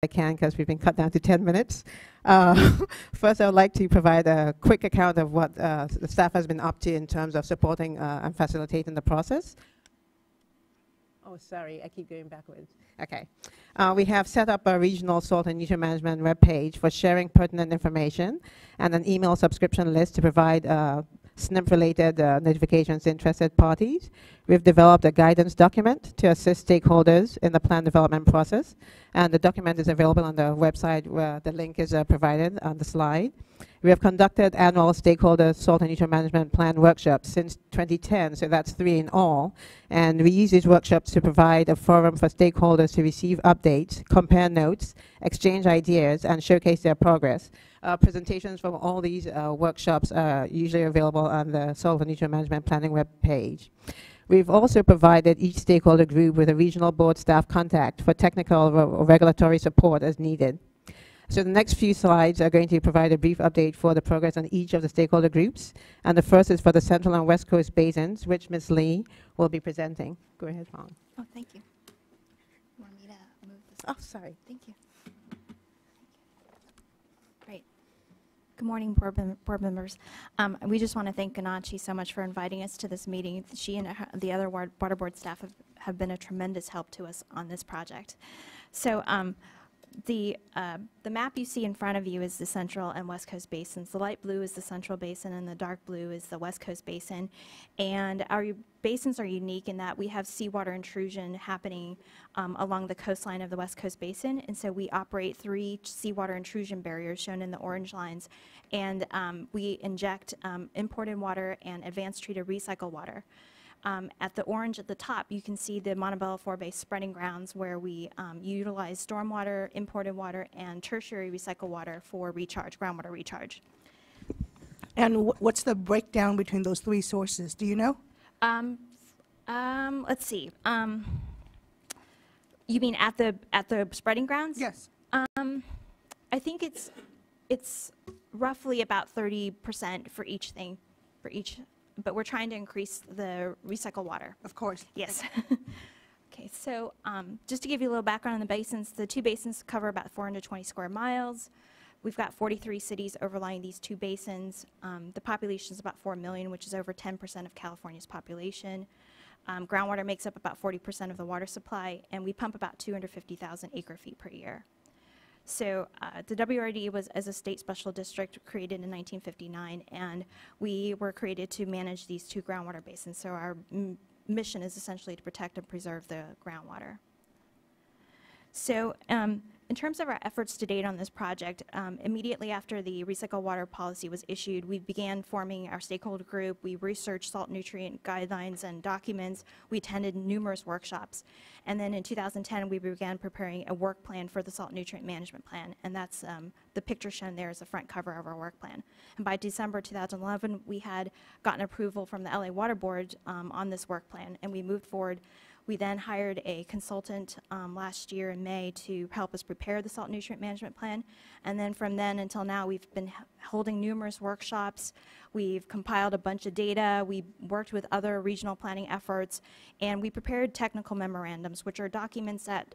I can, because we've been cut down to 10 minutes. First, I would like to provide a quick account of what the staff has been up to in terms of supporting and facilitating the process. Oh, sorry, I keep going backwards. Okay. We have set up a regional salt and nutrient management webpage for sharing pertinent information and an email subscription list to provide SNP-related notifications to interested parties. We've developed a guidance document to assist stakeholders in the plan development process, and the document is available on the website where the link is provided on the slide. We have conducted annual stakeholder salt and nutrient management plan workshops since 2010, so that's 3 in all, and we use these workshops to provide a forum for stakeholders to receive updates, compare notes, exchange ideas, and showcase their progress. Presentations from all these workshops are usually available on the Salt and Nutrient Management Planning web page. We've also provided each stakeholder group with a regional board staff contact for technical or regulatory support as needed. So the next few slides are going to provide a brief update for the progress on each of the stakeholder groups. And the first is for the Central and West Coast basins, which Ms. Lee will be presenting. Go ahead, Fawn. Oh, thank you. You want me to move this? Oh, sorry. Thank you. Great. Good morning, board members. We just want to thank Ganachi so much for inviting us to this meeting. She and the other water board staff have been a tremendous help to us on this project. So the map you see in front of you is the Central and West Coast basins. The light blue is the Central Basin and the dark blue is the West Coast Basin. And our basins are unique in that we have seawater intrusion happening along the coastline of the West Coast Basin. And so we operate 3 seawater intrusion barriers shown in the orange lines. And we inject imported water and advanced treated recycled water. At the orange at the top, you can see the Montebello Forebay spreading grounds where we utilize stormwater, imported water, and tertiary recycled water for recharge, groundwater recharge. And what's the breakdown between those 3 sources? Do you know? Let's see. You mean at the spreading grounds? Yes. I think it's roughly about 30% for each thing, but we're trying to increase the recycled water. Of course. Yes. Okay, so just to give you a little background on the basins, the 2 basins cover about 420 square miles. We've got 43 cities overlying these 2 basins. The population is about 4 million, which is over 10% of California's population. Groundwater makes up about 40% of the water supply, and we pump about 250,000 acre-feet per year. So the WRD was, as a state special district, created in 1959, and we were created to manage these 2 groundwater basins. So our mission is essentially to protect and preserve the groundwater. So in terms of our efforts to date on this project, immediately after the recycled water policy was issued, we began forming our stakeholder group. We researched salt nutrient guidelines and documents. We attended numerous workshops. And then in 2010, we began preparing a work plan for the salt nutrient management plan. And that's the picture shown there is the front cover of our work plan. And by December 2011, we had gotten approval from the LA Water Board on this work plan, and we moved forward. We then hired a consultant last year in May to help us prepare the salt nutrient management plan. And then from then until now, we've been holding numerous workshops. We've compiled a bunch of data. We worked with other regional planning efforts. And we prepared technical memorandums, which are documents that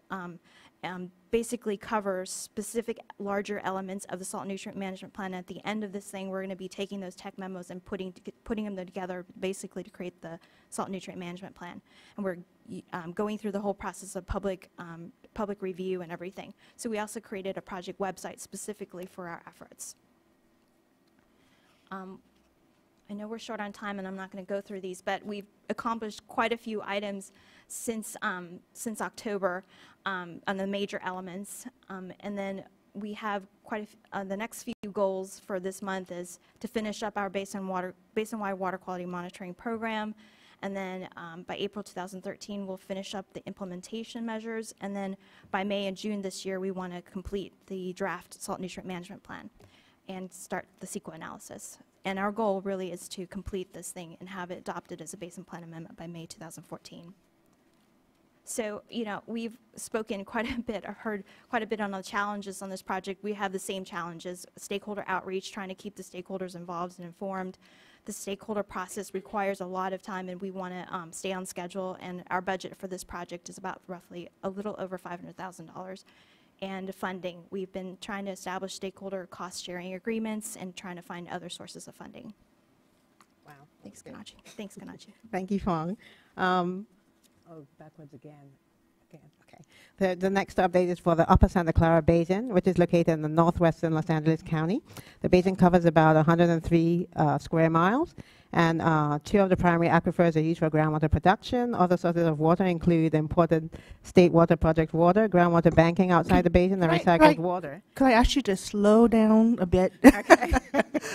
basically cover specific larger elements of the salt nutrient management plan. At the end of this thing, we're going to be taking those tech memos and putting them together basically to create the salt nutrient management plan. And we're going through the whole process of public review and everything. So we also created a project website specifically for our efforts. I know we're short on time, and I'm not going to go through these, but we've accomplished quite a few items since October on the major elements. And then we have the next few goals for this month is to finish up our basin-wide water quality monitoring program. And then by April 2013, we'll finish up the implementation measures. And then by May and June this year, we want to complete the draft salt nutrient management plan and start the CEQA analysis. And our goal really is to complete this thing and have it adopted as a basin plan amendment by May 2014. So, you know, we've spoken quite a bit, or heard quite a bit on the challenges on this project. We have the same challenges: stakeholder outreach, trying to keep the stakeholders involved and informed. The stakeholder process requires a lot of time, and we want to stay on schedule. And our budget for this project is about roughly a little over $500,000. and funding. We've been trying to establish stakeholder cost-sharing agreements and trying to find other sources of funding. Wow. Thanks, Kanachi. Thanks, Kanachi. Thank you, Fong. Backwards again. Okay. The next update is for the Upper Santa Clara Basin, which is located in the northwestern Los Angeles County. The basin covers about 103 square miles, and 2 of the primary aquifers are used for groundwater production. Other sources of water include imported state water project water, groundwater banking outside the basin, and recycled water. Could I ask you to slow down a bit? Okay.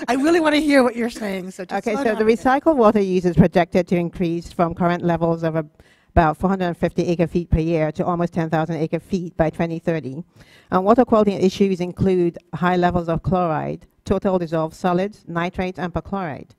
I really want to hear what you're saying. So just Okay, slow so down the a bit. recycled water use is projected to increase from current levels of about 450 acre-feet per year to almost 10,000 acre-feet by 2030. Water quality issues include high levels of chloride, total dissolved solids, nitrates, and perchlorate.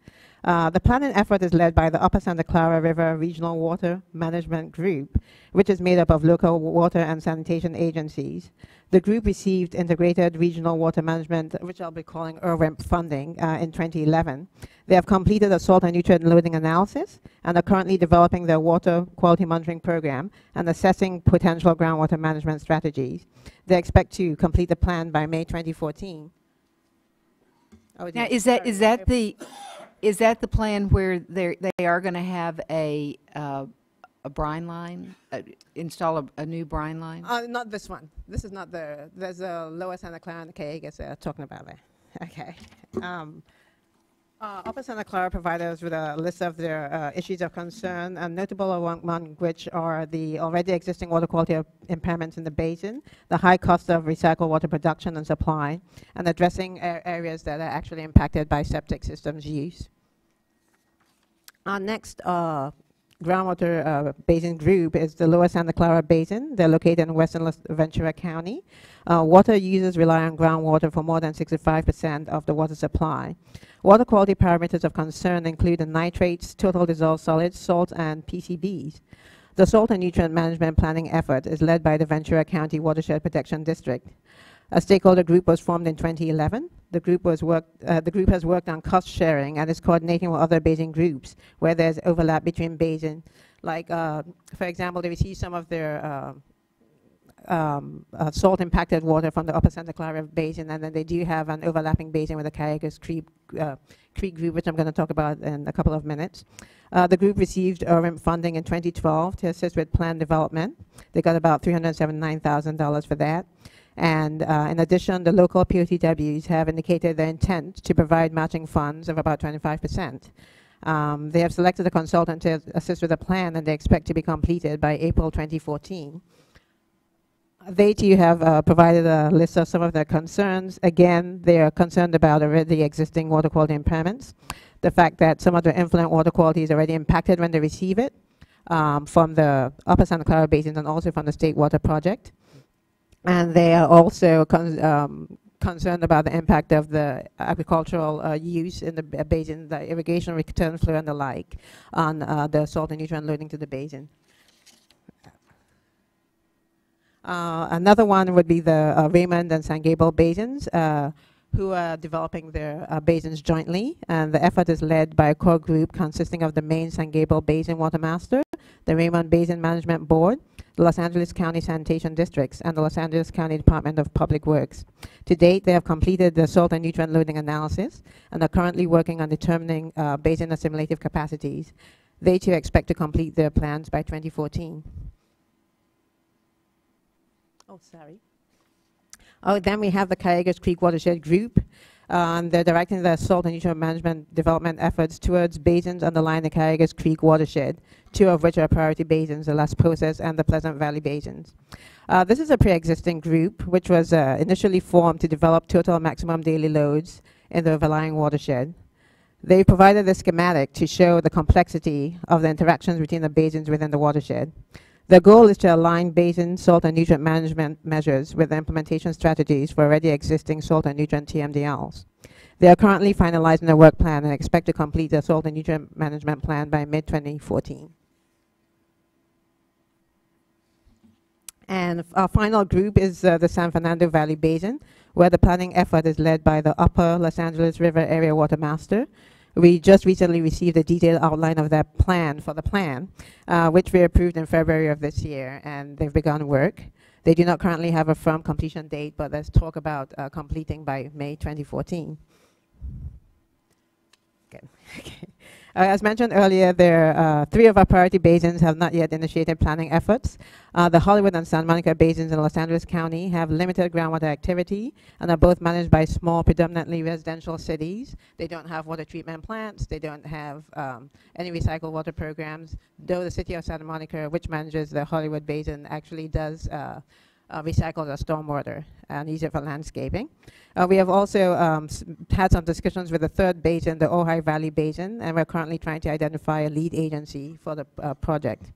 The planning effort is led by the Upper Santa Clara River Regional Water Management Group, which is made up of local water and sanitation agencies. The group received Integrated Regional Water Management, which I'll be calling IRWIMP funding, in 2011. They have completed a salt and nutrient loading analysis and are currently developing their water quality monitoring program and assessing potential groundwater management strategies. They expect to complete the plan by May 2014. Now, is that the plan where they are going to have a brine line, install a new brine line? Not this one. This is not there's a Lower Santa Clara and the Cayugas they're talking about there. Okay. Upper Santa Clara provided us with a list of their issues of concern, and notable among which are the already existing water quality impairments in the basin, the high cost of recycled water production and supply, and addressing areas that are actually impacted by septic systems use. Our next groundwater basin group is the Lower Santa Clara Basin. They're located in western Ventura County. Water users rely on groundwater for more than 65% of the water supply. Water quality parameters of concern include the nitrates, total dissolved solids, salt, and PCBs. The salt and nutrient management planning effort is led by the Ventura County Watershed Protection District. A stakeholder group was formed in 2011. The group has worked on cost sharing and is coordinating with other basin groups where there's overlap between basin. Like, for example, they receive some of their salt impacted water from the Upper Santa Clara Basin, and then they do have an overlapping basin with the Cayugas Creek group, which I'm going to talk about in a couple of minutes. The group received IRWIMP funding in 2012 to assist with plan development. They got about $379,000 for that. And in addition, the local POTWs have indicated their intent to provide matching funds of about 25%. They have selected a consultant to assist with the plan, and they expect to be completed by April 2014. They too have provided a list of some of their concerns. Again, they are concerned about already existing water quality impairments, the fact that some of the influent water quality is already impacted when they receive it from the Upper Santa Clara Basin and also from the State Water Project. And they are also concerned about the impact of the agricultural use in the basin, the irrigation, return flow, and the like, on the salt and nutrient loading to the basin. Another one would be the Raymond and San Gabriel basins, who are developing their basins jointly. And the effort is led by a core group consisting of the main San Gabriel Basin Water Master, the Raymond Basin Management Board, the Los Angeles County Sanitation Districts, and the Los Angeles County Department of Public Works. To date, they have completed the salt and nutrient loading analysis and are currently working on determining basin assimilative capacities. They too expect to complete their plans by 2014. Oh, sorry. Oh, then we have the Cayugas Creek Watershed Group. They're directing their salt and nutrient management development efforts towards basins underlying the Cayugas Creek watershed, 2 of which are priority basins, the Las Posas and the Pleasant Valley basins. This is a pre-existing group which was initially formed to develop total maximum daily loads in the overlying watershed. They provided a schematic to show the complexity of the interactions between the basins within the watershed. The goal is to align basin salt and nutrient management measures with the implementation strategies for already existing salt and nutrient TMDLs. They are currently finalizing their work plan and expect to complete their salt and nutrient management plan by mid-2014. And our final group is the San Fernando Valley Basin, where the planning effort is led by the Upper Los Angeles River Area Water Master. We just recently received a detailed outline of their plan for the plan, which we approved in February of this year, and they've begun work. They do not currently have a firm completion date, but there's talk about completing by May 2014. Okay. As mentioned earlier, three of our priority basins have not yet initiated planning efforts. The Hollywood and Santa Monica basins in Los Angeles County have limited groundwater activity and are both managed by small, predominantly residential cities. They don't have water treatment plants. They don't have any recycled water programs, though the city of Santa Monica, which manages the Hollywood basin, actually does recycle the stormwater and use it for landscaping. We have also had some discussions with the third basin, the Ojai Valley Basin, and we're currently trying to identify a lead agency for the project.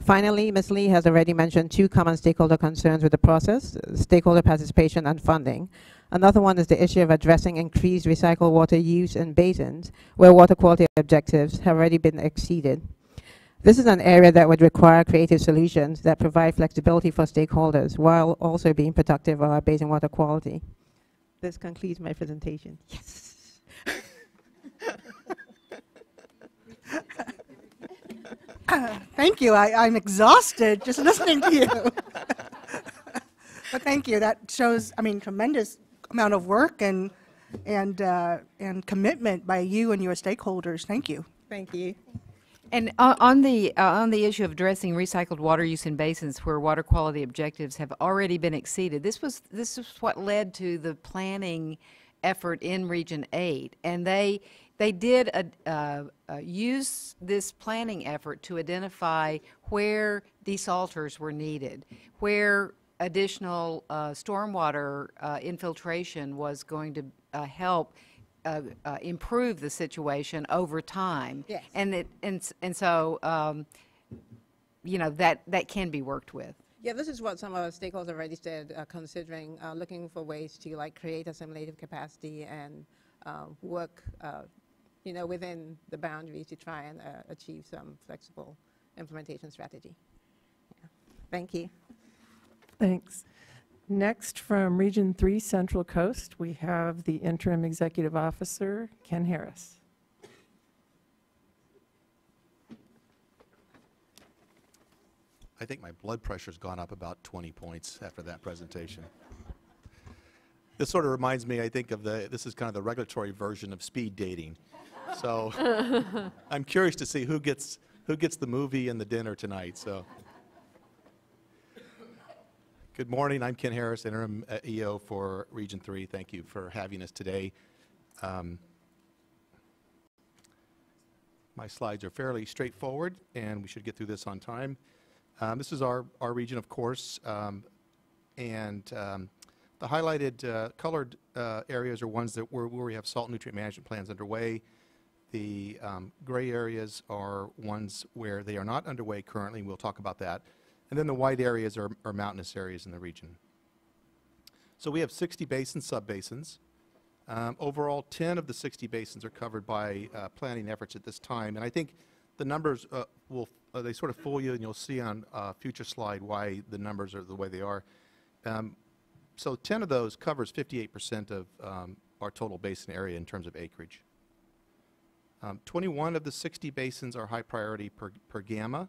Finally, Ms. Lee has already mentioned two common stakeholder concerns with the process: stakeholder participation and funding. Another one is the issue of addressing increased recycled water use in basins where water quality objectives have already been exceeded. This is an area that would require creative solutions that provide flexibility for stakeholders while also being productive of our basin water quality. This concludes my presentation. Yes. Thank you. I'm exhausted just listening to you. But thank you. That shows, I mean, tremendous amount of work and commitment by you and your stakeholders. Thank you. Thank you. And on the issue of addressing recycled water use in basins where water quality objectives have already been exceeded, this was what led to the planning effort in Region 8, and they did use this planning effort to identify where desalters were needed, where additional stormwater infiltration was going to help improve the situation over time. Yes. And so you know, that can be worked with. Yeah, this is what some of our stakeholders already said, considering looking for ways to like create assimilative capacity and work, you know, within the boundaries to try and achieve some flexible implementation strategy. Yeah. Thank you. Thanks. Next, from Region 3 Central Coast, we have the Interim Executive Officer, Ken Harris. I think my blood pressure's gone up about 20 points after that presentation. This sort of reminds me, I think, of this is kind of the regulatory version of speed dating. So I'm curious to see who gets the movie and the dinner tonight. So. Good morning. I'm Ken Harris, Interim EO for Region 3. Thank you for having us today. My slides are fairly straightforward, and we should get through this on time. This is our region, of course, and the highlighted colored areas are ones that where we have salt nutrient management plans underway. The gray areas are ones where they are not underway currently. We'll talk about that. And then the white areas are mountainous areas in the region. So we have 60 basins, sub-basins. Overall, 10 of the 60 basins are covered by planning efforts at this time. And I think the numbers they sort of fool you, and you'll see on a future slide why the numbers are the way they are. So 10 of those covers 58% of our total basin area in terms of acreage. 21 of the 60 basins are high priority per gamma.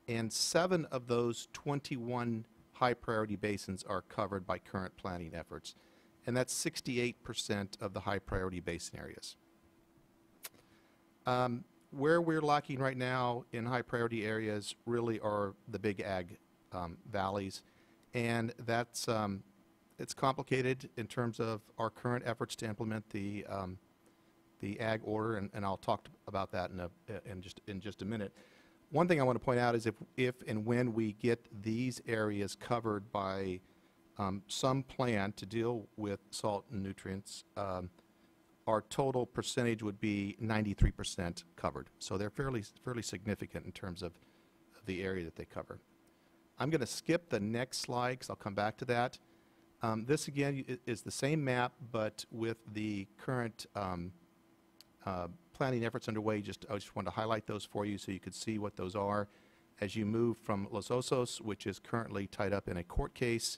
And 7 of those 21 high priority basins are covered by current planning efforts. And that's 68% of the high priority basin areas. Where we're lacking right now in high priority areas really are the big ag valleys. And that's, it's complicated in terms of our current efforts to implement the ag order, and I'll talk about that in just a minute. One thing I want to point out is if and when we get these areas covered by some plan to deal with salt and nutrients, our total percentage would be 93% covered. So they're fairly significant in terms of the area that they cover. I'm going to skip the next slide because I'll come back to that. This again is the same map, but with the current planning efforts underway. I just wanted to highlight those for you so you could see what those are. As you move from Los Osos, which is currently tied up in a court case,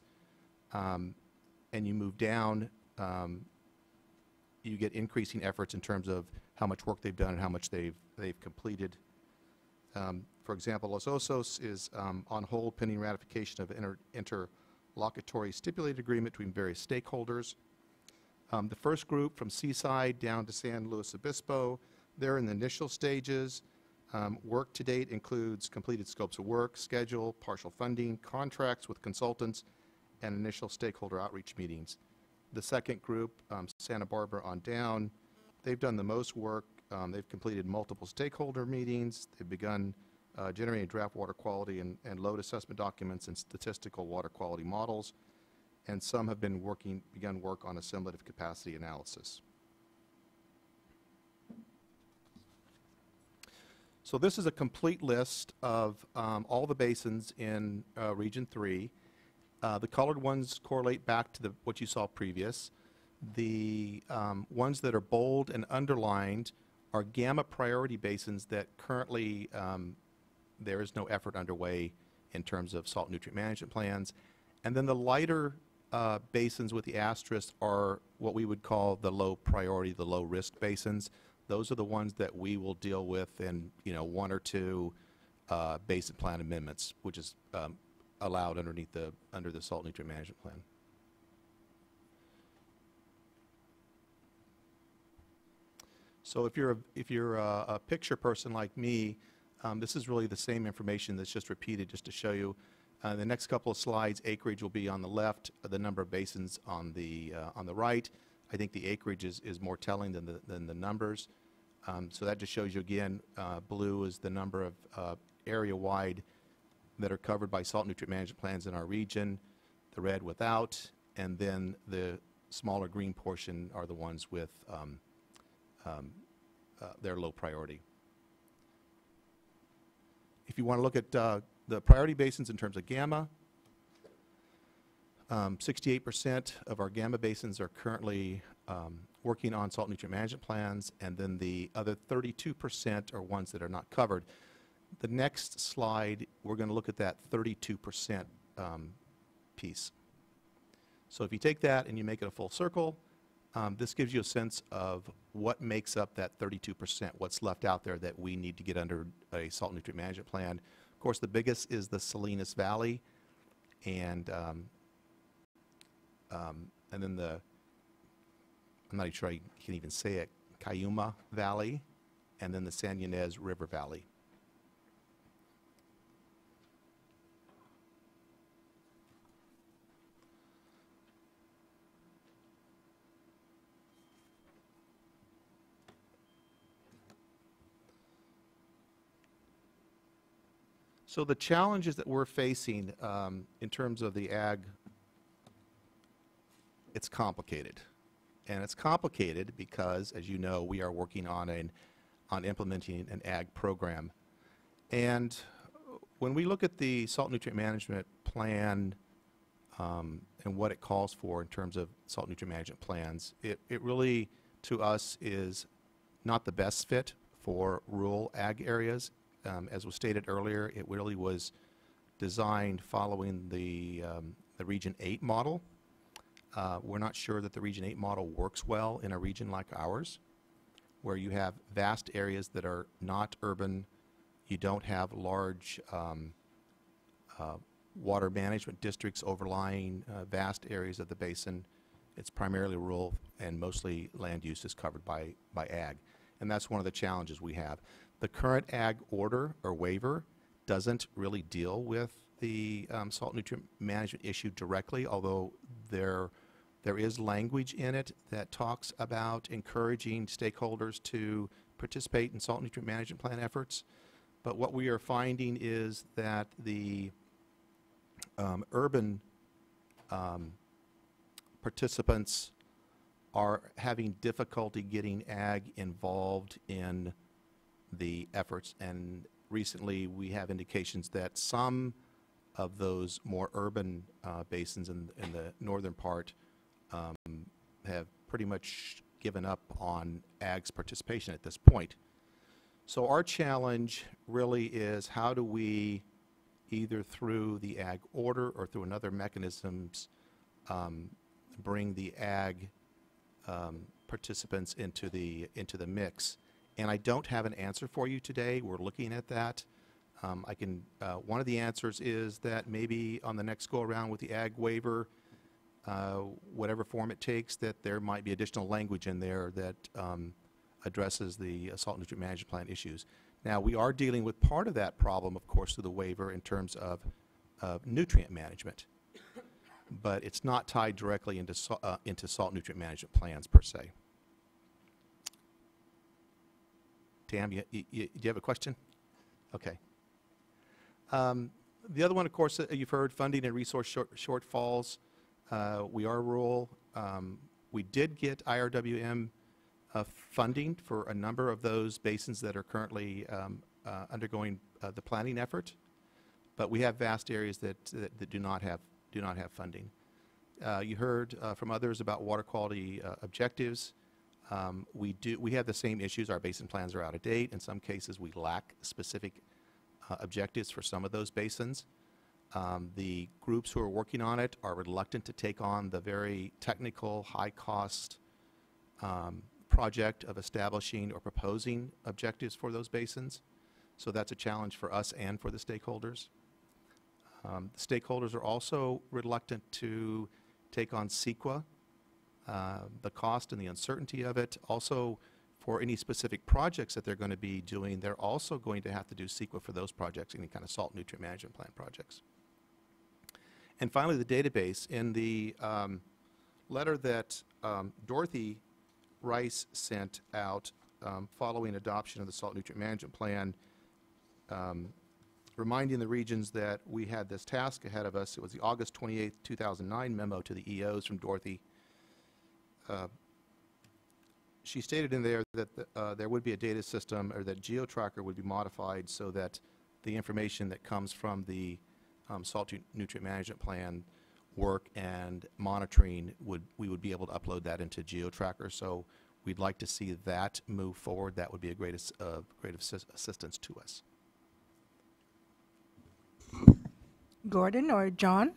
and you move down, you get increasing efforts in terms of how much work they've done and how much they've completed. For example, Los Osos is on hold pending ratification of interlocutory stipulated agreement between various stakeholders. The first group from Seaside down to San Luis Obispo, they're in the initial stages. Work to date includes completed scopes of work, schedule, partial funding, contracts with consultants, and initial stakeholder outreach meetings. The second group, Santa Barbara on down, they've done the most work. They've completed multiple stakeholder meetings. They've begun generating draft water quality and load assessment documents and statistical water quality models, and some have begun work on assimilative capacity analysis. So this is a complete list of all the basins in Region 3. The colored ones correlate back to what you saw previous. The ones that are bold and underlined are gamma priority basins that currently there is no effort underway in terms of salt nutrient management plans. And then the lighter basins with the asterisk are what we would call the low priority, the low risk basins. Those are the ones that we will deal with in, one or two basin plan amendments, which is allowed under the salt nutrient management plan. So if you're a picture person like me, this is really the same information that's just repeated just to show you. The next couple of slides, acreage will be on the left, the number of basins on the right. I think the acreage is more telling than the numbers. So that just shows you again, blue is the number of area-wide that are covered by salt nutrient management plans in our region, the red without, and then the smaller green portion are the ones with their low priority. If you want to look at the priority basins in terms of gamma, 68% of our gamma basins are currently working on salt nutrient management plans, and then the other 32% are ones that are not covered. The next slide, we're going to look at that 32% piece. So if you take that and you make it a full circle, this gives you a sense of what makes up that 32%, what's left out there that we need to get under a salt nutrient management plan. Of course, the biggest is the Salinas Valley, and then I'm not sure I can even say it, Cayuma Valley, and then the San Ynez River Valley. So the challenges that we're facing in terms of the ag, it's complicated. And it's complicated because, as you know, we are working on implementing an ag program. And when we look at the salt nutrient management plan and what it calls for in terms of salt nutrient management plans, it really, to us, is not the best fit for rural ag areas. As was stated earlier, it really was designed following the Region 8 model. We're not sure that the Region 8 model works well in a region like ours, where you have vast areas that are not urban. You don't have large water management districts overlying vast areas of the basin. It's primarily rural, and mostly land use is covered by ag. And that's one of the challenges we have. The current ag order or waiver doesn't really deal with the salt nutrient management issue directly, although there is language in it that talks about encouraging stakeholders to participate in salt nutrient management plan efforts. But what we are finding is that the urban participants are having difficulty getting ag involved in the efforts, and recently we have indications that some of those more urban basins in the northern part have pretty much given up on ag's participation at this point. So our challenge really is, how do we, either through the ag order or through another mechanisms, bring the ag participants into the mix? And I don't have an answer for you today. We're looking at that. One of the answers is that maybe on the next go-around with the ag waiver, whatever form it takes, that there might be additional language in there that addresses the salt nutrient management plan issues. Now, we are dealing with part of that problem, of course, through the waiver in terms of nutrient management, but it's not tied directly into salt nutrient management plans per se. Tam, do you have a question? Okay. The other one, of course, you've heard, funding and resource shortfalls. We are rural. We did get IRWM funding for a number of those basins that are currently undergoing the planning effort, but we have vast areas that do not have funding. You heard from others about water quality objectives. We have the same issues. Our basin plans are out of date. In some cases, we lack specific objectives for some of those basins. The groups who are working on it are reluctant to take on the very technical, high-cost project of establishing or proposing objectives for those basins. So that's a challenge for us and for the stakeholders. The stakeholders are also reluctant to take on CEQA, the cost and the uncertainty of it. Also, for any specific projects that they're going to be doing, they're also going to have to do CEQA for those projects, any kind of salt nutrient management plan projects. And finally, the database. In the letter that Dorothy Rice sent out following adoption of the salt nutrient management plan, reminding the regions that we had this task ahead of us. It was the August 28, 2009 memo to the EOs from Dorothy. She stated in there that there would be a data system, or that GeoTracker would be modified so that the information that comes from the salt nutrient management plan work and monitoring, we would be able to upload that into GeoTracker. So we'd like to see that move forward. That would be a great assistance to us. Gordon or John,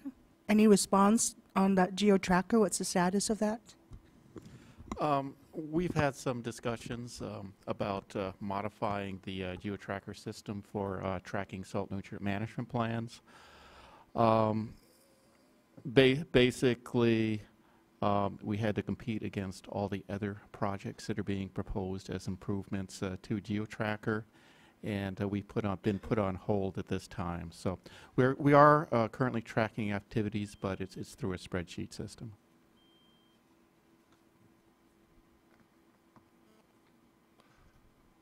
any response on that GeoTracker? What's the status of that? We've had some discussions about modifying the GeoTracker system for tracking salt nutrient management plans. Basically, we had to compete against all the other projects that are being proposed as improvements to GeoTracker, and we've been put on hold at this time. So we are currently tracking activities, but it's through a spreadsheet system.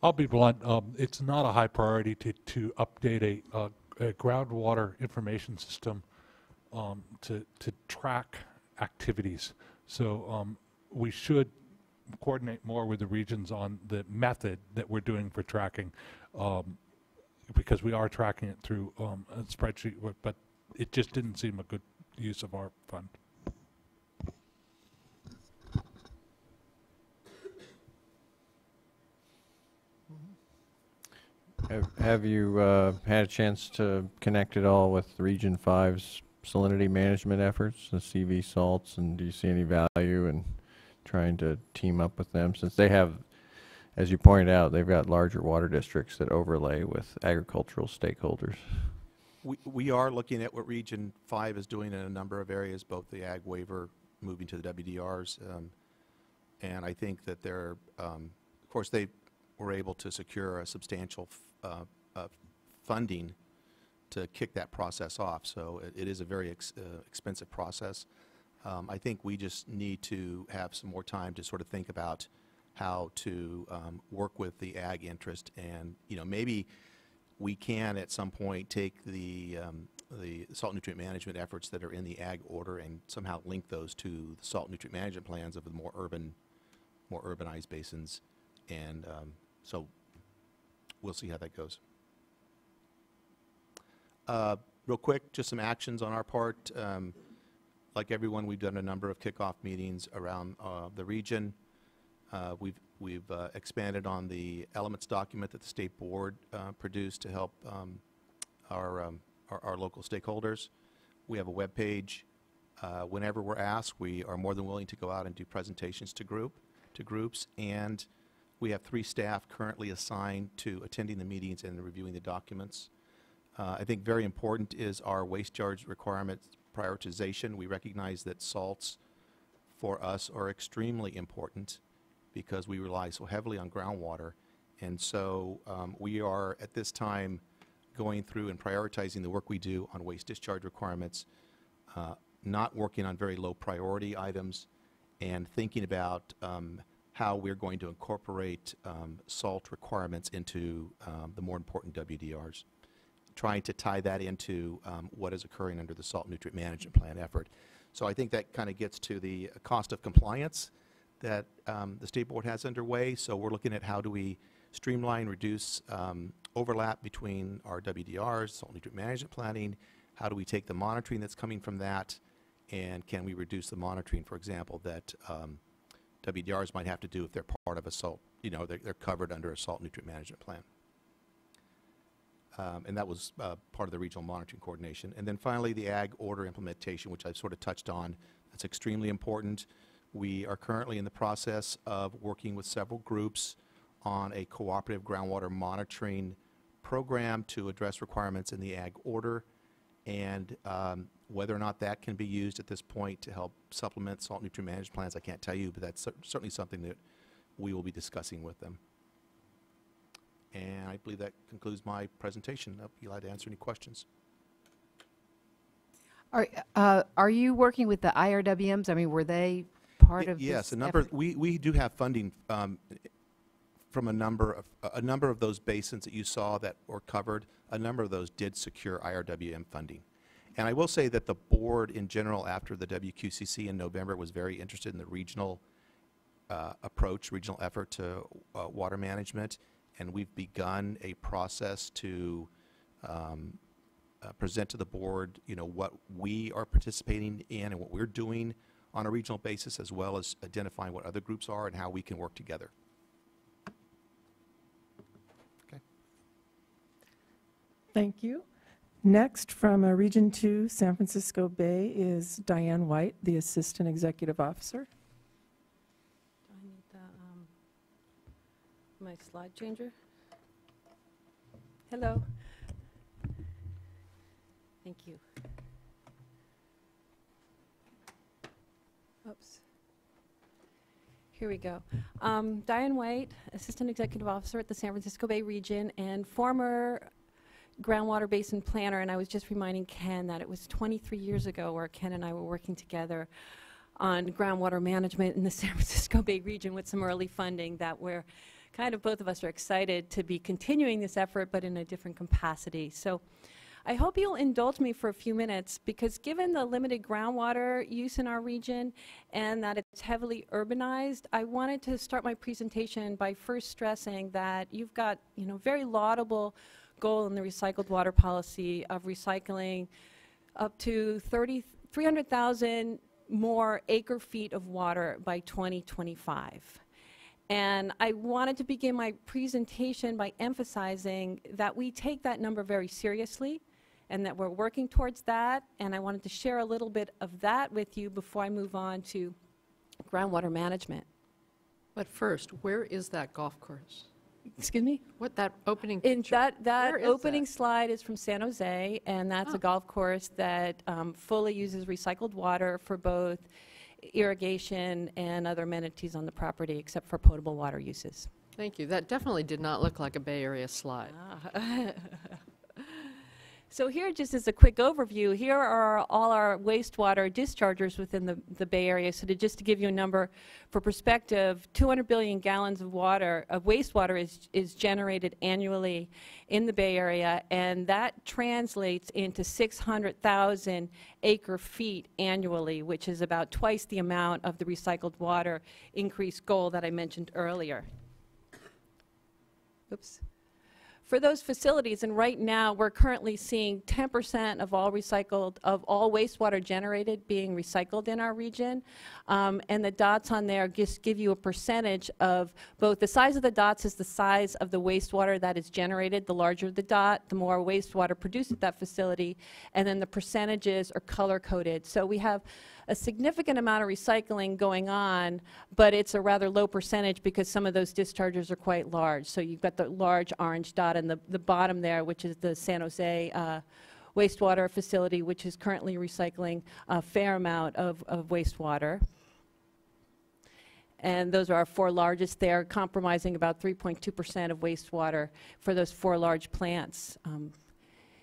I'll be blunt. It's not a high priority to update a groundwater information system to track activities. So we should coordinate more with the regions on the method that we're doing for tracking, because we are tracking it through a spreadsheet, but it just didn't seem a good use of our fund. Have you had a chance to connect it all with Region 5's salinity management efforts, the CV salts, and do you see any value in trying to team up with them, since they have, as you pointed out, they've got larger water districts that overlay with agricultural stakeholders? We are looking at what Region 5 is doing in a number of areas, both the ag waiver, moving to the WDRs, and I think that they're, of course, they were able to secure a substantial funding to kick that process off. So it is a very expensive process. I think we just need to have some more time to sort of think about how to work with the ag interest, and maybe we can at some point take the salt nutrient management efforts that are in the ag order and somehow link those to the salt nutrient management plans of the more urbanized basins, and so we'll see how that goes. Real quick, just some actions on our part. Like everyone, we've done a number of kickoff meetings around the region. We've expanded on the elements document that the state board produced to help our local stakeholders. We have a web page. Whenever we're asked, we are more than willing to go out and do presentations to groups, and we have 3 staff currently assigned to attending the meetings and reviewing the documents. I think very important is our waste charge requirement prioritization. We recognize that salts for us are extremely important because we rely so heavily on groundwater. And so we are at this time going through and prioritizing the work we do on waste discharge requirements, not working on very low priority items, and thinking about how we're going to incorporate salt requirements into the more important WDRs, trying to tie that into what is occurring under the Salt Nutrient Management Plan effort. So I think that kind of gets to the cost of compliance that the State Board has underway. So we're looking at how do we streamline, reduce overlap between our WDRs, Salt Nutrient Management Planning, how do we take the monitoring that's coming from that, and can we reduce the monitoring, for example, that WDRs might have to do if they're part of a salt, you know, they're covered under a Salt Nutrient Management Plan. And that was part of the regional monitoring coordination. And then finally, the ag order implementation, which I've sort of touched on. That's extremely important. We are currently in the process of working with several groups on a cooperative groundwater monitoring program to address requirements in the ag order. And whether or not that can be used at this point to help supplement salt nutrient management plans, I can't tell you, but that's certainly something that we will be discussing with them. And I believe that concludes my presentation. I'll be glad to answer any questions. Are you working with the IRWMs? I mean, were they part of yes, this we do have funding from a number of those basins that you saw that were covered. A number of those did secure IRWM funding. And I will say that the board in general, after the WQCC in November, was very interested in the regional approach, regional effort to water management. And we've begun a process to present to the board, you know, what we are participating in and what we're doing on a regional basis, as well as identifying what other groups are and how we can work together. Okay. Thank you. Next, from Region 2, San Francisco Bay, is Diane White, the Assistant Executive Officer. I need my slide changer. Hello. Thank you. Oops. Here we go. Diane White, Assistant Executive Officer at the San Francisco Bay Region and former groundwater basin planner, and I was just reminding Ken that it was 23 years ago where Ken and I were working together on groundwater management in the San Francisco Bay Region with some early funding that we're kind of, both of us are excited to be continuing this effort, but in a different capacity. So I hope you'll indulge me for a few minutes, because given the limited groundwater use in our region and that it's heavily urbanized, I wanted to start my presentation by first stressing that you've got, you know, very laudable goal in the recycled water policy of recycling up to 300,000 more acre feet of water by 2025. And I wanted to begin my presentation by emphasizing that we take that number very seriously and that we're working towards that. And I wanted to share a little bit of that with you before I move on to groundwater management. But first, where is that golf course? Excuse me? What, that opening In picture? that Where is opening that? slide is from San Jose, and that's a golf course that fully uses recycled water for both irrigation and other amenities on the property, except for potable water uses. Thank you. That definitely did not look like a Bay Area slide. So here, just as a quick overview, here are all our wastewater dischargers within the Bay Area. So just to give you a number for perspective, 200 billion gallons of water, of wastewater is generated annually in the Bay Area, and that translates into 600,000 acre feet annually, which is about twice the amount of the recycled water increase goal that I mentioned earlier. Oops. For those facilities, and right now we're currently seeing 10% of all wastewater generated being recycled in our region, and the dots on there just give you a percentage of both the size of the dots is the size of the wastewater that is generated. The larger the dot, the more wastewater produced at that facility, and then the percentages are color coded. So we have a significant amount of recycling going on, but it's a rather low percentage because some of those discharges are quite large. So you've got the large orange dot in the bottom there, which is the San Jose wastewater facility, which is currently recycling a fair amount of wastewater. And those are our 4 largest there, comprising about 3.2% of wastewater for those 4 large plants.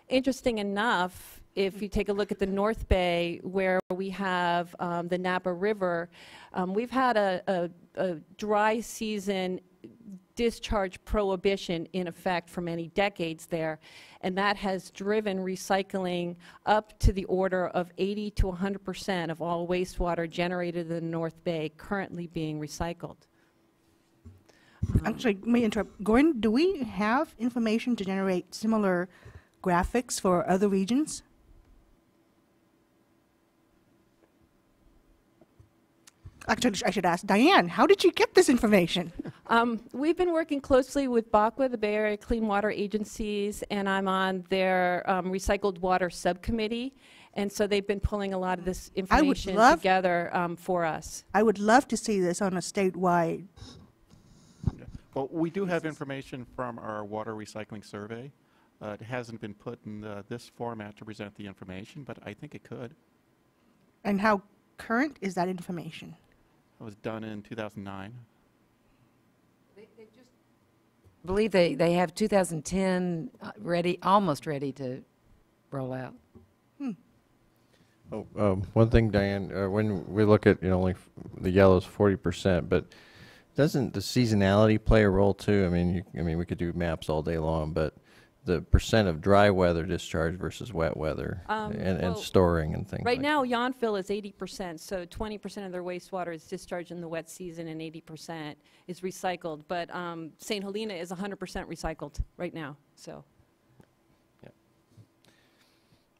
Interesting enough, if you take a look at the North Bay, where we have the Napa River, we've had a dry season discharge prohibition in effect for many decades there, and that has driven recycling up to the order of 80 to 100% of all wastewater generated in the North Bay currently being recycled. Actually, let me interrupt. Gordon, do we have information to generate similar graphics for other regions? Actually, I should ask Diane, how did you get this information? We've been working closely with BACWA, the Bay Area Clean Water Agencies, and I'm on their recycled water subcommittee. And so they've been pulling a lot of this information together for us. I would love to see this on a statewide. Well, we do have information from our water recycling survey. It hasn't been put in this format to present the information, but I think it could. And how current is that information? It was done in 2009. I believe they have 2010 ready, almost ready to roll out. One thing, Diane, when we look at, only the yellow's 40%, but doesn't the seasonality play a role too? I mean, we could do maps all day long, but the percent of dry weather discharge versus wet weather and storing and things Right like now, Yountville is 80%, so 20% of their wastewater is discharged in the wet season and 80% is recycled. But St. Helena is 100% recycled right now, so.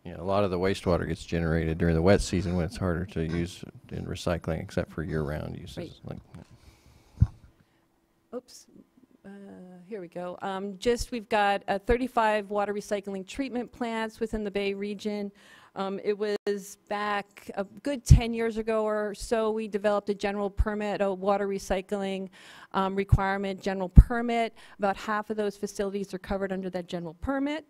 Yeah, a lot of the wastewater gets generated during the wet season when it's harder to use in recycling, except for year-round uses. Right. Oops. Here we go. We've got 35 water recycling treatment plants within the Bay region. It was back a good 10 years ago or so, we developed a general permit, a water recycling requirement general permit. About half of those facilities are covered under that general permit.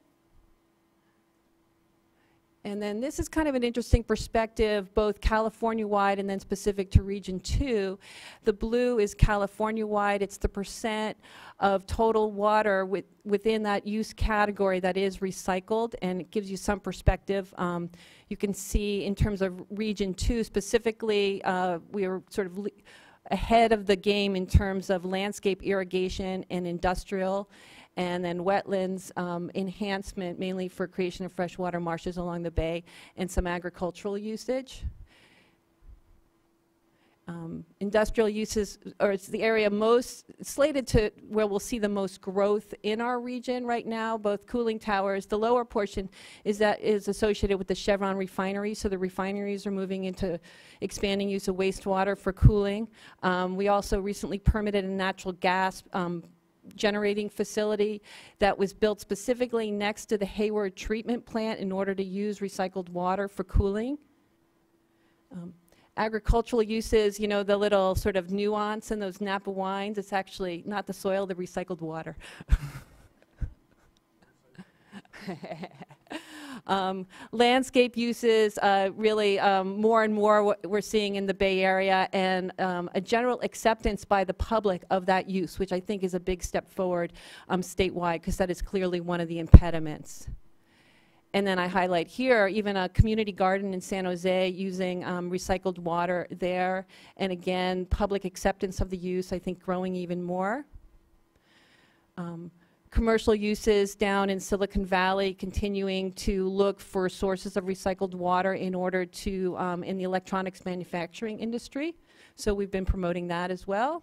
And then this is kind of an interesting perspective, both California-wide and then specific to Region 2. The blue is California-wide. It's the percent of total water within that use category that is recycled, and it gives you some perspective. You can see in terms of Region 2 specifically, we were sort of ahead of the game in terms of landscape irrigation and industrial, and then wetlands enhancement, mainly for creation of freshwater marshes along the bay, and some agricultural usage. Industrial uses, or it's the area most slated to where we'll see the most growth in our region right now, both cooling towers. The lower portion is associated with the Chevron refinery, so the refineries are moving into expanding use of wastewater for cooling. We also recently permitted a natural gas generating facility that was built specifically next to the Hayward treatment plant in order to use recycled water for cooling. Agricultural uses, the little sort of nuance in those Napa wines, it's actually not the soil, the recycled water. Landscape uses, really more and more what we're seeing in the Bay Area, and a general acceptance by the public of that use, which I think is a big step forward statewide, because that is clearly one of the impediments. And then I highlight here even a community garden in San Jose using recycled water there, and again, public acceptance of the use, I think, growing even more. Commercial uses down in Silicon Valley continuing to look for sources of recycled water in order to, in the electronics manufacturing industry. So we've been promoting that as well.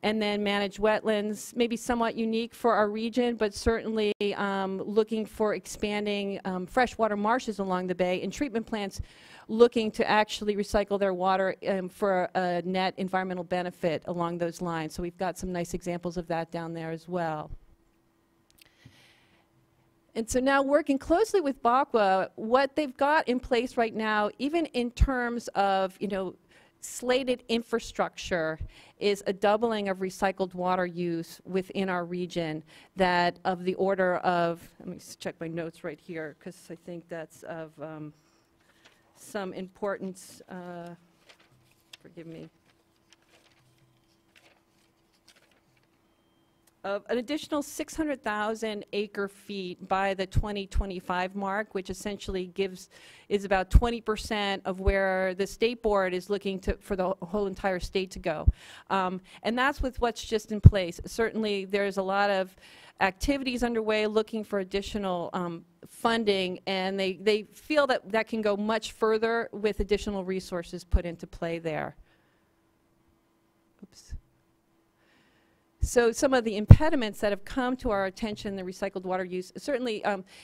And then managed wetlands, maybe somewhat unique for our region, but certainly looking for expanding freshwater marshes along the bay, and treatment plants looking to actually recycle their water for a net environmental benefit along those lines. So we've got some nice examples of that down there as well. And so now working closely with BACWA, what they've got in place right now, even in terms of, slated infrastructure, is a doubling of recycled water use within our region that of the order of, let me check my notes right here, because I think that's of some importance, forgive me, of an additional 600,000 acre feet by the 2025 mark, which essentially is about 20% of where the state board is looking for the whole entire state to go. And that's with what's just in place. Certainly there's a lot of activities underway looking for additional funding, and they feel that that can go much further with additional resources put into play there. Oops. So some of the impediments that have come to our attention in the recycled water use, certainly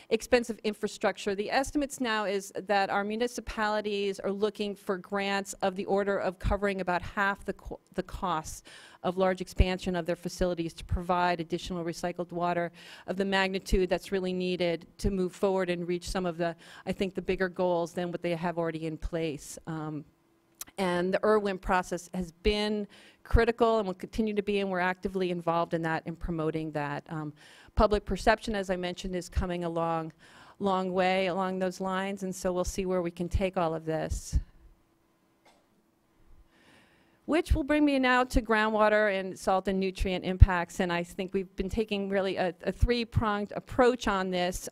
expensive infrastructure. The estimates now is that our municipalities are looking for grants of the order of covering about half the costs of large expansion of their facilities to provide additional recycled water of the magnitude that's really needed to move forward and reach some of the, I think, the bigger goals than what they have already in place. And the IRWIN process has been critical and will continue to be, and we're actively involved in that and promoting that. Public perception, as I mentioned, is coming a long way along those lines, and so we'll see where we can take all of this. Which will bring me now to groundwater and salt and nutrient impacts, and I think we've been taking really a three-pronged approach on this.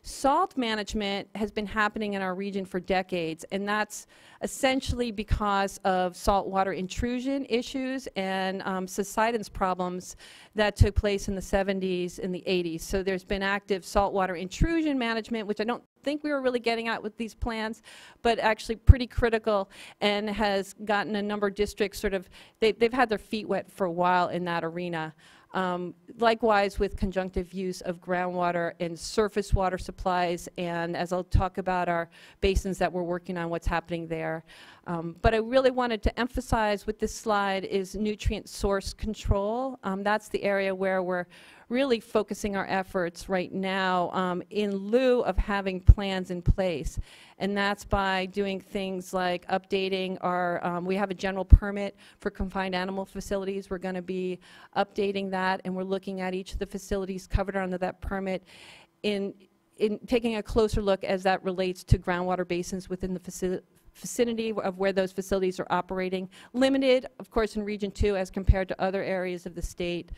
Salt management has been happening in our region for decades, and that's essentially because of saltwater intrusion issues and subsidence problems that took place in the 70s and the 80s. So there's been active saltwater intrusion management, which I don't think we were really getting at with these plans, but actually pretty critical, and has gotten a number of districts sort of, they've had their feet wet for a while in that arena. Likewise with conjunctive use of groundwater and surface water supplies, and as I'll talk about our basins that we're working on, what's happening there. But I really wanted to emphasize with this slide is nutrient source control. That's the area where we're really focusing our efforts right now in lieu of having plans in place. And that's by doing things like updating our, we have a general permit for confined animal facilities. We're going to be updating that, and we're looking at each of the facilities covered under that permit in taking a closer look as that relates to groundwater basins within the vicinity of where those facilities are operating. Limited, of course, in Region 2 as compared to other areas of the state.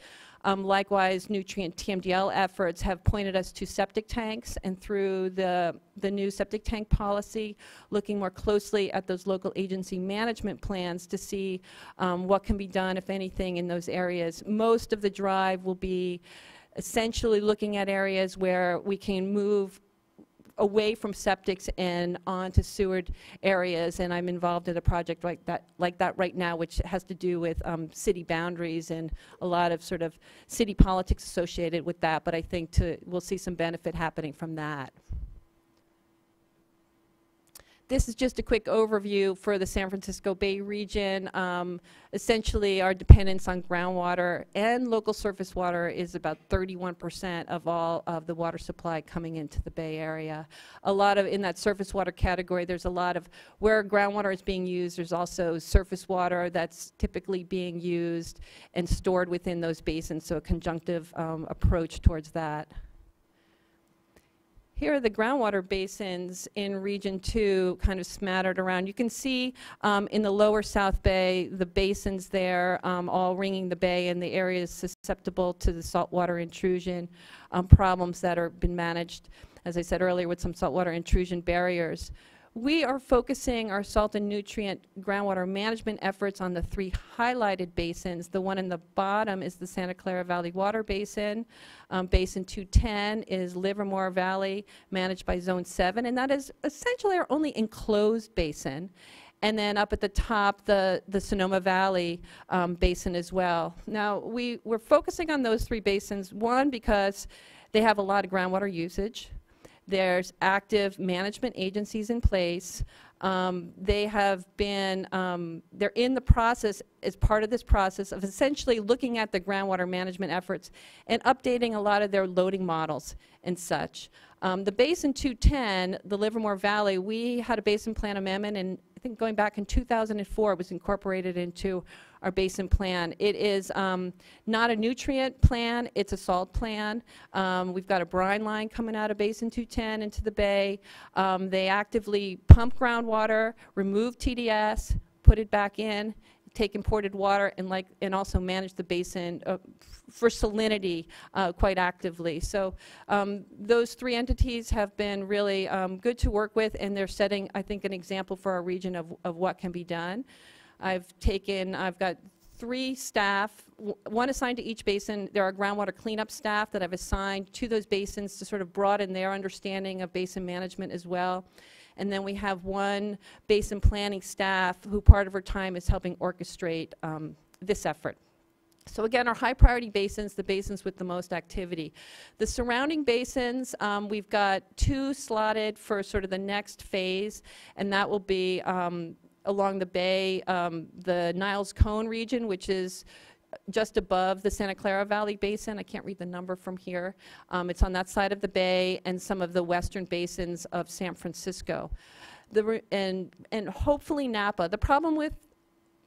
Likewise, nutrient TMDL efforts have pointed us to septic tanks, and through the new septic tank policy, looking more closely at those local agency management plans to see what can be done, if anything, in those areas. Most of the drive will be essentially looking at areas where we can move away from septics and onto sewered areas, and I'm involved in a project like that right now, which has to do with city boundaries and a lot of sort of city politics associated with that, but I think we'll see some benefit happening from that. This is just a quick overview for the San Francisco Bay region. Essentially, our dependence on groundwater and local surface water is about 31% of all of the water supply coming into the Bay Area. A lot of, in that surface water category, there's a lot of where groundwater is being used. There's also surface water that's typically being used and stored within those basins, so a conjunctive approach towards that. Here are the groundwater basins in Region 2 kind of smattered around. You can see in the lower South Bay, the basins there all ringing the bay, and the areas susceptible to the saltwater intrusion problems that are been managed, as I said earlier, with some saltwater intrusion barriers. We are focusing our salt and nutrient groundwater management efforts on the three highlighted basins. The one in the bottom is the Santa Clara Valley Water Basin. Basin 210 is Livermore Valley, managed by Zone 7, and that is essentially our only enclosed basin. And then up at the top, the Sonoma Valley Basin as well. Now, we're focusing on those three basins, one, because they have a lot of groundwater usage. There's active management agencies in place. They have been, they're in the process, as part of this process, of essentially looking at the groundwater management efforts and updating a lot of their loading models and such. The Basin 210, the Livermore Valley, we had a basin plan amendment, and I think going back in 2004, it was incorporated into our basin plan. It is not a nutrient plan, it's a salt plan. We've got a brine line coming out of Basin 210 into the bay. They actively pump groundwater, remove TDS, put it back in, take imported water, and also manage the basin for salinity quite actively. So those three entities have been really good to work with, and they're setting, I think, an example for our region of what can be done. I've got 3 staff, one assigned to each basin. There are groundwater cleanup staff that I've assigned to those basins to sort of broaden their understanding of basin management as well. And then we have 1 basin planning staff who part of her time is helping orchestrate this effort. So again, our high priority basins, the basins with the most activity. The surrounding basins, we've got 2 slotted for sort of the next phase, and that will be along the bay, the Niles Cone region, which is just above the Santa Clara Valley Basin. I can't read the number from here. It's on that side of the bay, and some of the western basins of San Francisco. And hopefully Napa. The problem with,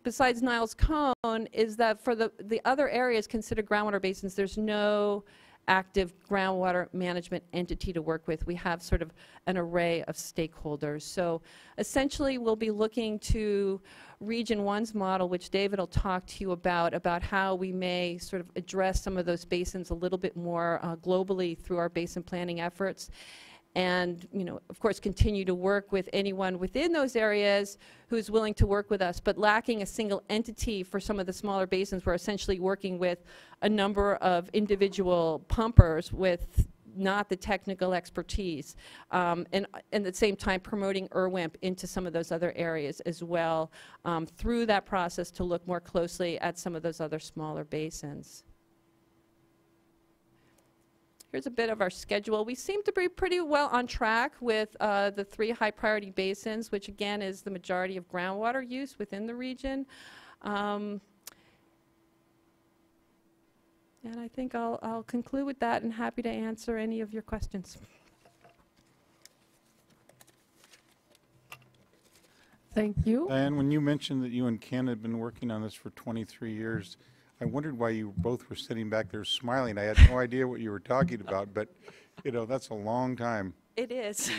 besides Niles Cone, is that for the other areas considered groundwater basins, there's no active groundwater management entity to work with. We have sort of an array of stakeholders. So essentially we'll be looking to Region 1's model, which David will talk to you about how we may sort of address some of those basins a little bit more globally through our basin planning efforts. And, you know, of course, continue to work with anyone within those areas who's willing to work with us, but lacking a single entity for some of the smaller basins. We're essentially working with a number of individual pumpers with not the technical expertise, and at the same time promoting IRWIMP into some of those other areas as well through that process to look more closely at some of those other smaller basins. Here's a bit of our schedule. We seem to be pretty well on track with the 3 high priority basins, which again is the majority of groundwater use within the region. And I think I'll conclude with that, and happy to answer any of your questions. Thank you. Diane, when you mentioned that you and Ken had been working on this for 23 years, I wondered why you both were sitting back there smiling. I had no idea what you were talking about, but, you know, that's a long time. It is.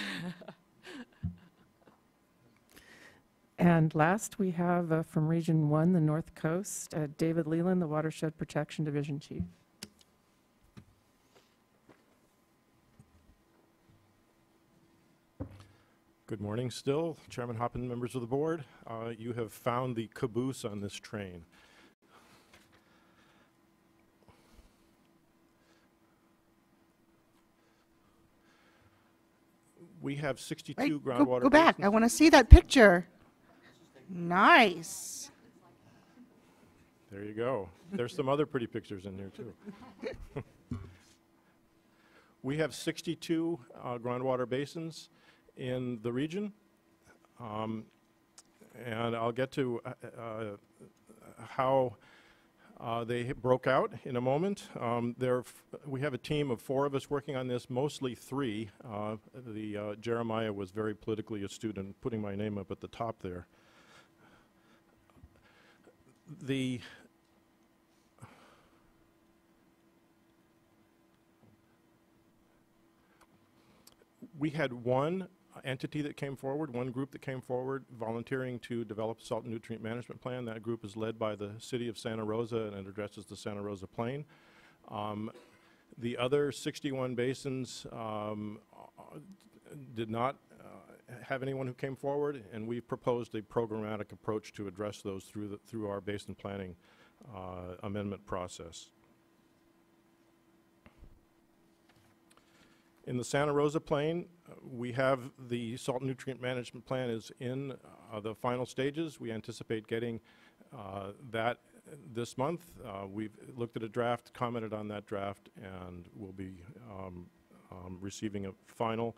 And last, we have from Region 1, the North Coast, David Leland, the Watershed Protection Division Chief. Good morning still, Chairman Hoppen, members of the board. You have found the caboose on this train. We have 62 groundwater Go back. basins. I want to see that picture. Nice. There you go. There's some other pretty pictures in there too. We have 62 groundwater basins in the region, and I'll get to how they broke out in a moment. We have a team of 4 of us working on this, mostly 3. Jeremiah was very politically astute in putting my name up at the top there. We had one entity that came forward, one group that came forward volunteering to develop a salt and nutrient management plan. That group is led by the city of Santa Rosa and addresses the Santa Rosa Plain. The other 61 basins did not have anyone who came forward, and we proposed a programmatic approach to address those through our basin planning amendment process. In the Santa Rosa Plain, we have the salt and nutrient management plan is in the final stages. We anticipate getting that this month. We've looked at a draft, commented on that draft, and we'll be receiving a final.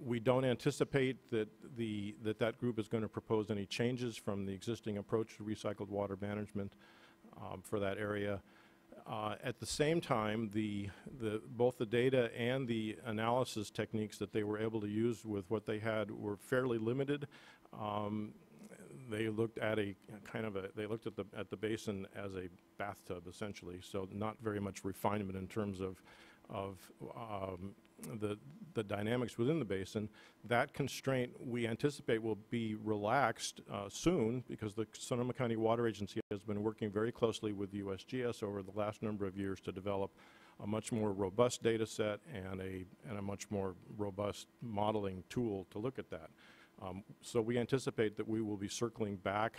We don't anticipate that that group is going to propose any changes from the existing approach to recycled water management for that area. At the same time, both the data and the analysis techniques that they were able to use with what they had were fairly limited. They looked at the basin as a bathtub essentially, so not very much refinement in terms of the dynamics within the basin. That constraint we anticipate will be relaxed soon, because the Sonoma County Water Agency has been working very closely with USGS over the last number of years to develop a much more robust data set and a much more robust modeling tool to look at that. So we anticipate that we will be circling back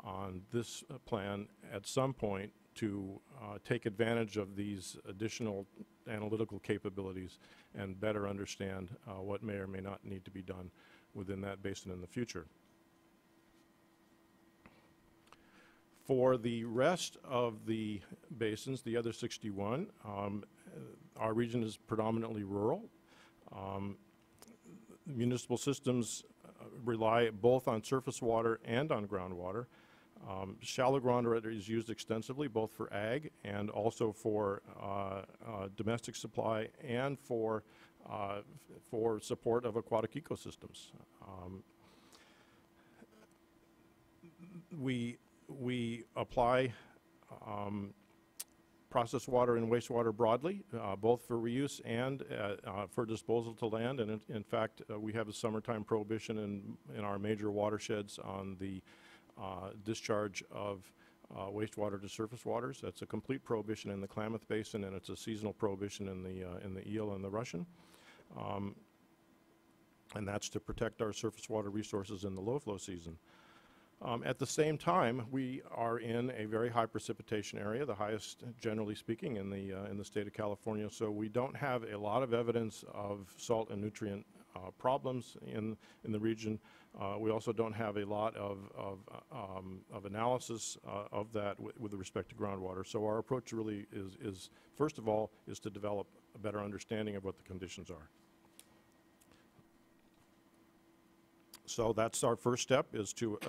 on this plan at some point to take advantage of these additional analytical capabilities and better understand what may or may not need to be done within that basin in the future. For the rest of the basins, the other 61, our region is predominantly rural. Municipal systems rely both on surface water and on groundwater. Shallow groundwater is used extensively, both for ag and also for domestic supply and for support of aquatic ecosystems. We apply processed water and wastewater broadly, both for reuse and for disposal to land. And in fact, we have a summertime prohibition in our major watersheds on the discharge of wastewater to surface waters. That's a complete prohibition in the Klamath Basin, and it's a seasonal prohibition in the Eel and the Russian. And that's to protect our surface water resources in the low flow season. At the same time, we are in a very high precipitation area, the highest, generally speaking, in the state of California. So we don't have a lot of evidence of salt and nutrient problems in the region. We also don't have a lot of analysis of that with respect to groundwater. So our approach really is first of all, is to develop a better understanding of what the conditions are. So that's our first step, is to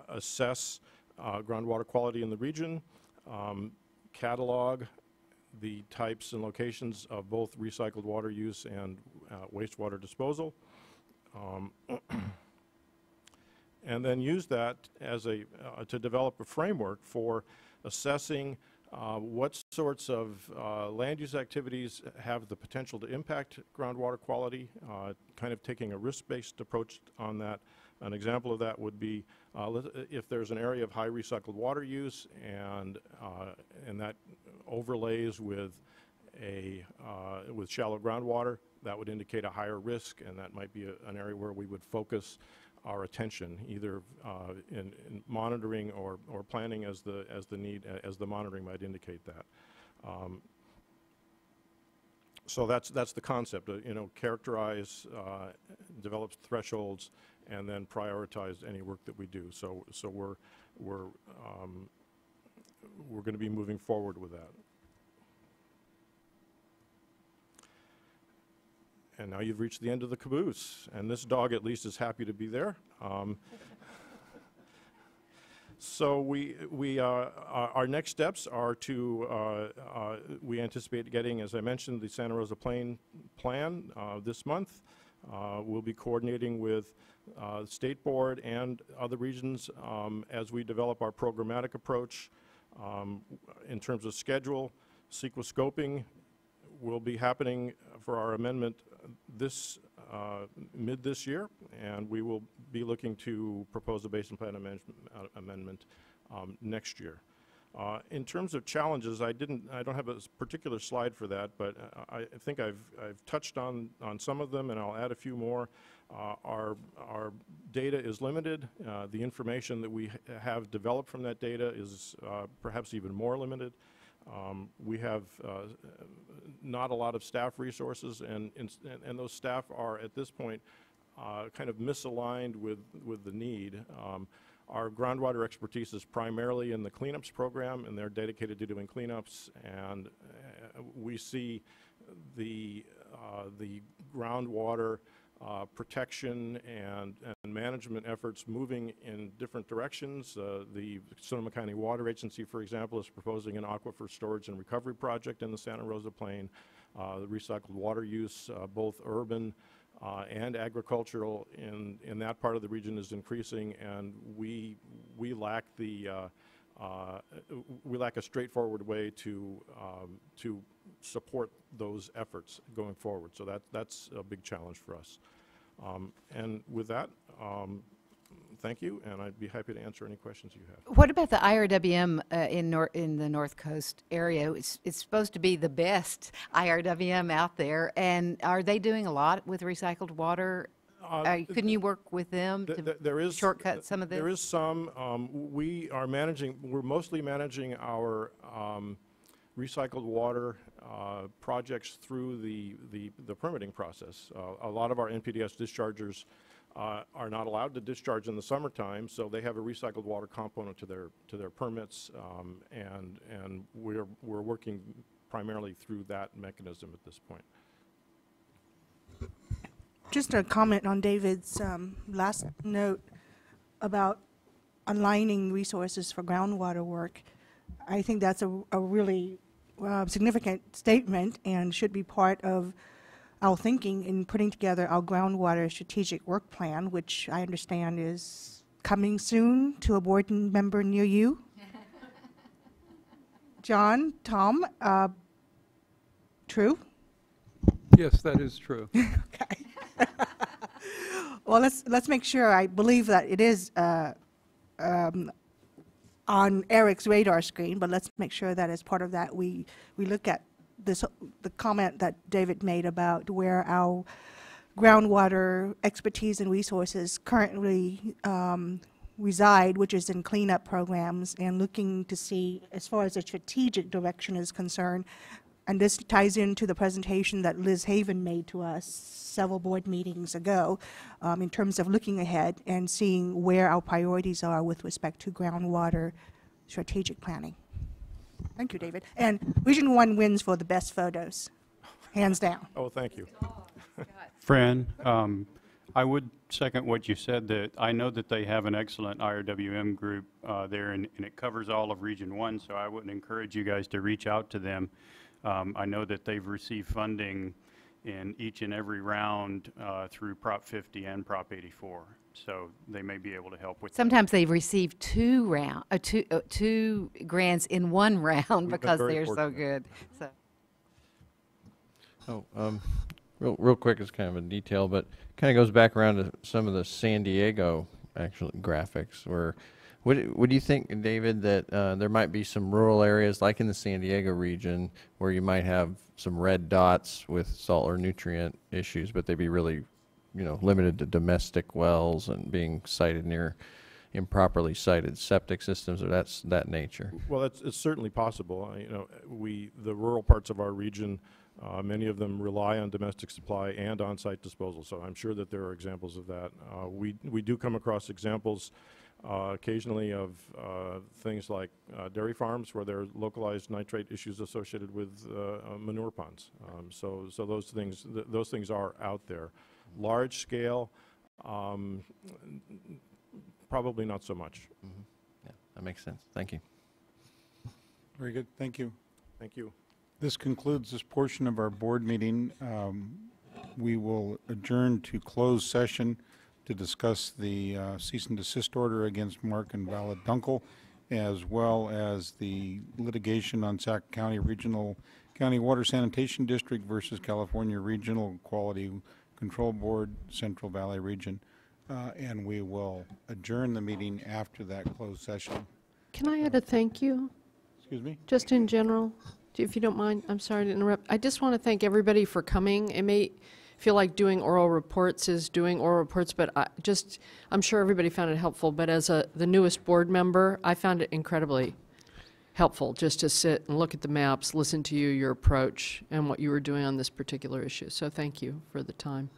assess groundwater quality in the region, catalog the types and locations of both recycled water use and wastewater disposal, and then use that as to develop a framework for assessing what sorts of land use activities have the potential to impact groundwater quality, kind of taking a risk-based approach on that. An example of that would be if there's an area of high recycled water use and that overlays with shallow groundwater, that would indicate a higher risk, and that might be an area where we would focus our attention, either in monitoring or planning as the monitoring might indicate that. So that's the concept. Characterize, develop thresholds, and then prioritize any work that we do. So we're going to be moving forward with that. And now you've reached the end of the caboose, and this dog at least is happy to be there. So our next steps are to, we anticipate getting, as I mentioned, the Santa Rosa Plain plan this month. We'll be coordinating with the State Board and other regions as we develop our programmatic approach. In terms of schedule, CEQA scoping will be happening for our amendment mid this year, and we will be looking to propose a basin plan amendment next year. In terms of challenges, I don't have a particular slide for that, but I think I've touched on some of them, and I'll add a few more. Our data is limited. The information that we have developed from that data is perhaps even more limited. We have not a lot of staff resources, and those staff are at this point kind of misaligned with the need. Our groundwater expertise is primarily in the cleanups program, and they're dedicated to doing cleanups, and we see the groundwater protection and management efforts moving in different directions. The Sonoma County Water Agency, for example, is proposing an aquifer storage and recovery project in the Santa Rosa Plain. The recycled water use, both urban and agricultural in that part of the region, is increasing, and we lack a straightforward way to support those efforts going forward. So that's a big challenge for us. And with that, thank you, and I'd be happy to answer any questions you have. What about the IRWM in the North Coast area? It's supposed to be the best IRWM out there, and are they doing a lot with recycled water? Couldn't you work with them to shortcut some of this? There is some. We're mostly managing our recycled water projects through the permitting process. A lot of our NPDES dischargers are not allowed to discharge in the summertime, so they have a recycled water component to their permits, and we're working primarily through that mechanism at this point. Just a comment on David's last note about aligning resources for groundwater work. I think that's a really significant statement and should be part of our thinking in putting together our groundwater strategic work plan, which I understand is coming soon to a board member near you. John, Tom, true? Yes, that is true. Okay. Well, let's make sure. I believe that it is on Eric's radar screen, but let's make sure that as part of that we look at the comment that David made about where our groundwater expertise and resources currently reside, which is in cleanup programs, and looking to see, as far as the strategic direction is concerned, and this ties into the presentation that Liz Haven made to us several board meetings ago, in terms of looking ahead and seeing where our priorities are with respect to groundwater strategic planning. Thank you, David. And Region 1 wins for the best photos, hands down. Oh, thank you. Fran, I would second what you said, that I know that they have an excellent IRWM group there, and it covers all of Region 1, so I would encourage you guys to reach out to them. I know that they've received funding in each and every round through Prop 50 and Prop 84, so they may be able to help with Sometimes they've received two grants in one round because they're so good. So. Real quick, it's kind of a detail, but kind of goes back around to some of the San Diego actually graphics where would you think, David, that there might be some rural areas like in the San Diego region where you might have some red dots with salt or nutrient issues, but they'd be really, limited to domestic wells and being sited near improperly sited septic systems, or that nature? Well, it's certainly possible. The rural parts of our region, many of them rely on domestic supply and on-site disposal, so I'm sure that there are examples of that. We do come across examples occasionally of things like dairy farms where there are localized nitrate issues associated with manure ponds. So those things are out there. Large scale, probably not so much. Mm-hmm. Yeah, that makes sense. Thank you. Very good. Thank you. Thank you. This concludes this portion of our board meeting. We will adjourn to closed session to discuss the cease and desist order against Mark and Vala Dunkel, as well as the litigation on Sac County County Water Sanitation District versus California Regional Quality Control Board, Central Valley Region. And we will adjourn the meeting after that closed session. Can I add a thank you? Excuse me? Just in general, if you don't mind. I'm sorry to interrupt. I just want to thank everybody for coming. It may feel like doing oral reports is doing oral reports, but I'm sure everybody found it helpful. But as the newest board member, I found it incredibly helpful just to sit and look at the maps, listen to your approach, and what you were doing on this particular issue. So thank you for the time.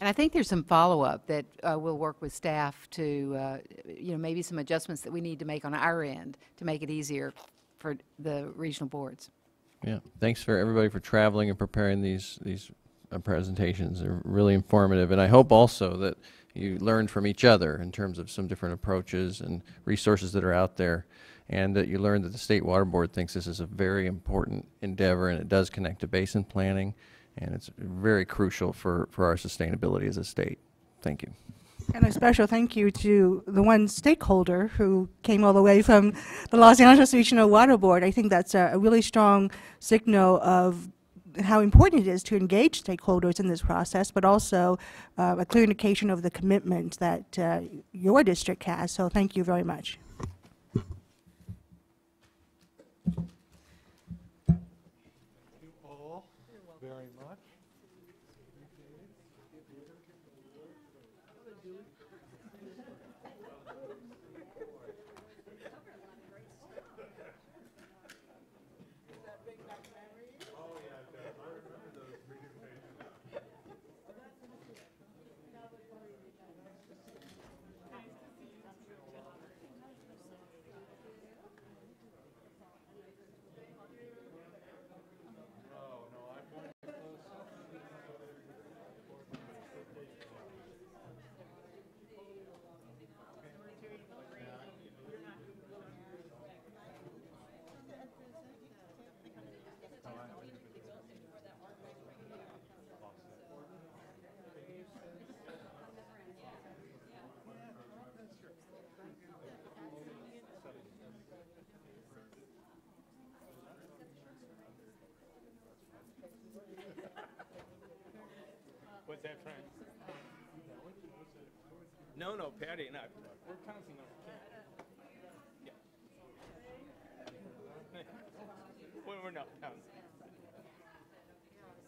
And I think there's some follow-up that we'll work with staff to, maybe some adjustments that we need to make on our end to make it easier for the regional boards. Yeah, thanks for everybody for traveling and preparing these presentations. They're really informative, and I hope also that you learned from each other in terms of some different approaches and resources that are out there, and that you learned that the State Water Board thinks this is a very important endeavor, and it does connect to basin planning, and it's very crucial for our sustainability as a state. Thank you. And a special thank you to the one stakeholder who came all the way from the Los Angeles Regional Water Board. I think that's a really strong signal of how important it is to engage stakeholders in this process, but also a clear indication of the commitment that your district has. So thank you very much. Thank you all very much. What's that, Frank? No, Patty, no. We're counting on Yeah. We're not counting.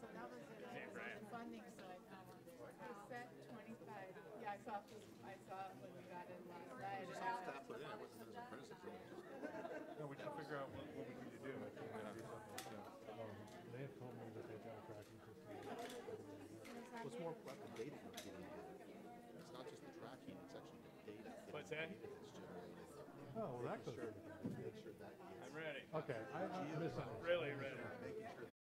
So that was it. The funding side. The set 25. Yeah, I saw when we got in last night. No, we should figure out what we need to do. They have told me that they've got a tracking system. What's more about the data you're getting? It's not just the tracking, it's actually the data. What's that? Oh, well, that goes. I'm ready. Okay, I misunderstood. Really ready. Making sure